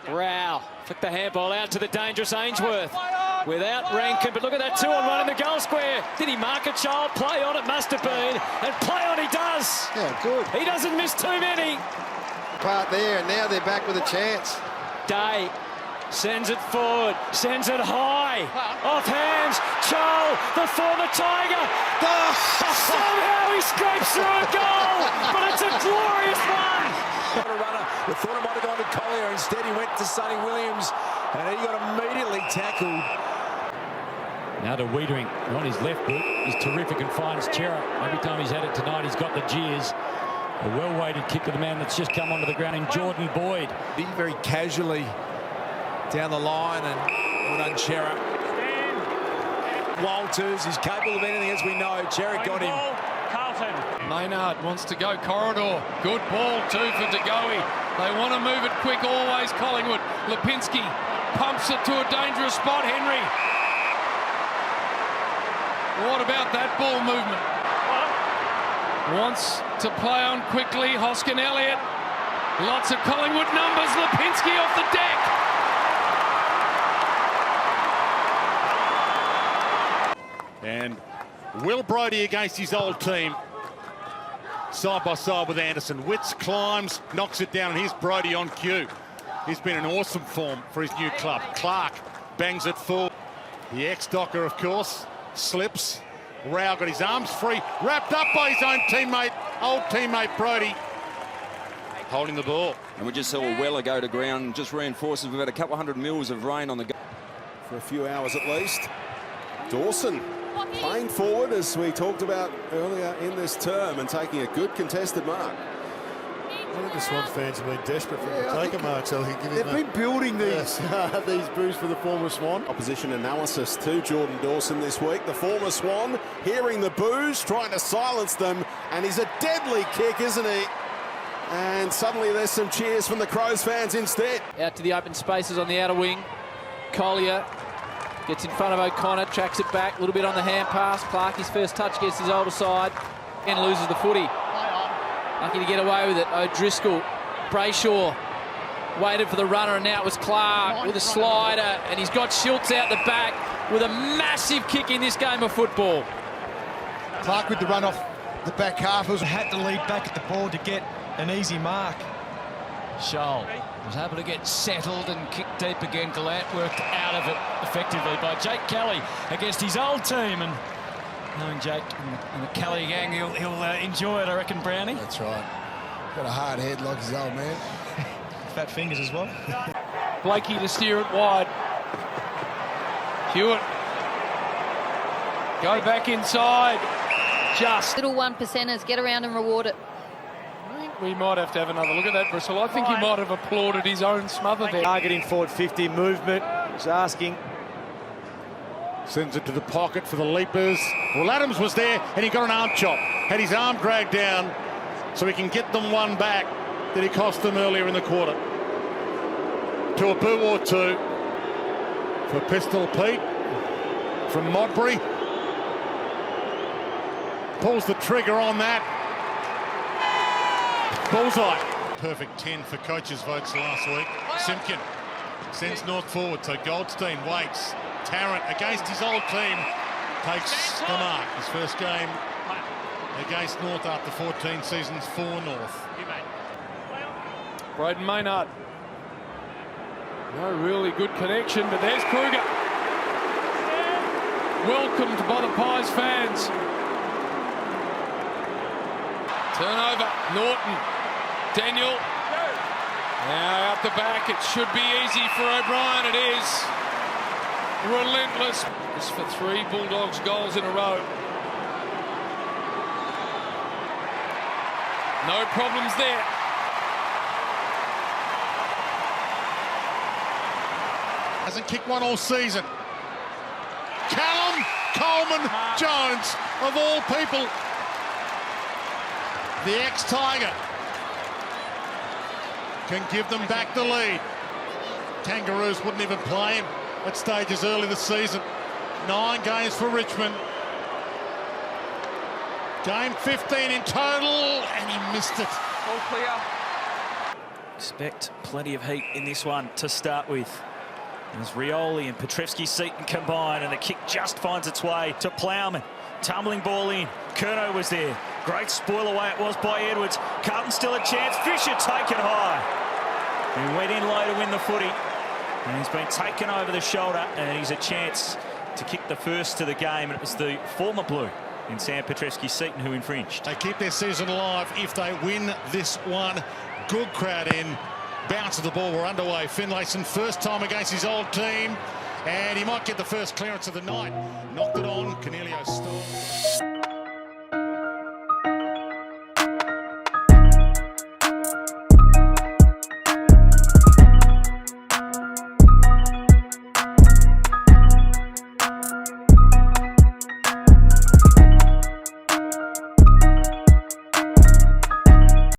Rao flicked the handball out to the dangerous Ainsworth without Rankin, but look at that 2-on-1 in the goal square. Did he mark a child? Play on it must have been, and play on he does. Yeah, good. He doesn't miss too many. Part there, and now they're back with a chance. Day sends it forward, sends it high, off hands. Chol, the former Tiger. Somehow he scrapes through a goal, but it's a glorious one. A runner. We thought it might have gone to Collier. Instead, he went to Sonny Williams, and he got immediately tackled. Now to Wiedering on his left boot. He's terrific and finds Chera. Every time he's had it tonight, he's got the jeers. A well-weighted kick to the man that's just come onto the ground in Jordan Boyd. Very casually down the line, and well done, Chera. Walters is capable of anything, as we know. Chera got him. Maynard wants to go corridor. Good ball too for De Goey. They want to move it quick always, Collingwood. Lipinski pumps it to a dangerous spot. Henry. What about that ball movement? Wants to play on quickly. Hoskin Elliott. Lots of Collingwood numbers. Lipinski off the deck. And Will Brodie against his old team. Side by side with Anderson. Witts climbs, knocks it down, and here's Brodie on cue. He's been in awesome form for his new club. Clark bangs it full. The ex-Docker, of course, slips. Rao got his arms free, wrapped up by his own teammate, old teammate Brodie, holding the ball. And we just saw Weller go to ground, just reinforces. We've had a couple hundred mils of rain on the go. For a few hours at least. Dawson playing forward, as we talked about earlier in this term, and taking a good contested mark. I think the Swans fans have been desperate for him to take a mark, so he'll give him. They've been building these these boos for the former Swan. Opposition analysis to Jordan Dawson this week. The former Swan hearing the boos, trying to silence them, and he's a deadly kick, isn't he? And suddenly there's some cheers from the Crows fans instead. Out to the open spaces on the outer wing. Collier gets in front of O'Connor, tracks it back, a little bit on the hand pass. Clark, his first touch against his older side, and loses the footy. Lucky to get away with it. O'Driscoll, Brayshaw waited for the runner, and now it was Clark with a slider, and he's got Schultz out the back with a massive kick in this game of football. Clark with the run off the back half. Had to lead back at the ball to get an easy mark. Scholl was able to get settled and kick deep again. Gallant worked out of it effectively by Jake Kelly against his old team, and knowing Jake and the Kelly gang, he'll enjoy it, I reckon, Brownie. That's right. Got a hard head like his old man. Fat fingers as well. Blakey to steer it wide. Hewitt. Go back inside. Just. Little 1%ers, get around and reward it. I think we might have to have another look at that, Bristol. I think he might have applauded his own smother there. Targeting forward 50, movement. He's asking. Sends it to the pocket for the leapers. Well, Adams was there, and he got an arm chop. Had his arm dragged down so he can get them one back that he cost them earlier in the quarter. To a boo or two for Pistol Pete from Modbury. Pulls the trigger on that. Bullseye. Perfect 10 for coaches' votes last week. Simpkin sends North forward, so Goldstein waits. Tarrant against his old team takes the mark. His first game against North after 14 seasons for North. Braden Maynard. No really good connection, but there's Kruger. Welcomed by the Pies fans. Turnover, Norton. Daniel. Now out the back, it should be easy for O'Brien, it is. Relentless. It's for 3 Bulldogs goals in a row. No problems there. Hasn't kicked one all season. Callum Coleman Jones, of all people, the ex-Tiger, can give them back the lead. Kangaroos wouldn't even play him at stages early this season. 9 games for Richmond. Game 15 in total, and he missed it. All clear. Expect plenty of heat in this one to start with. As Rioli and Petrevski-Seton combine, and the kick just finds its way to Plowman. Tumbling ball in. Curnow was there. Great spoil away it was by Edwards. Carlton still a chance. Fisher taken high. He went in low to win the footy. And he's been taken over the shoulder, and he's a chance to kick the first to the game. And it was the former Blue in Sam Petrevski-Seton who infringed. They keep their season alive if they win this one. Good crowd in. Bounce of the ball. We're underway. Finlayson, first time against his old team. And he might get the first clearance of the night. Knocked it on. Cornelio stole.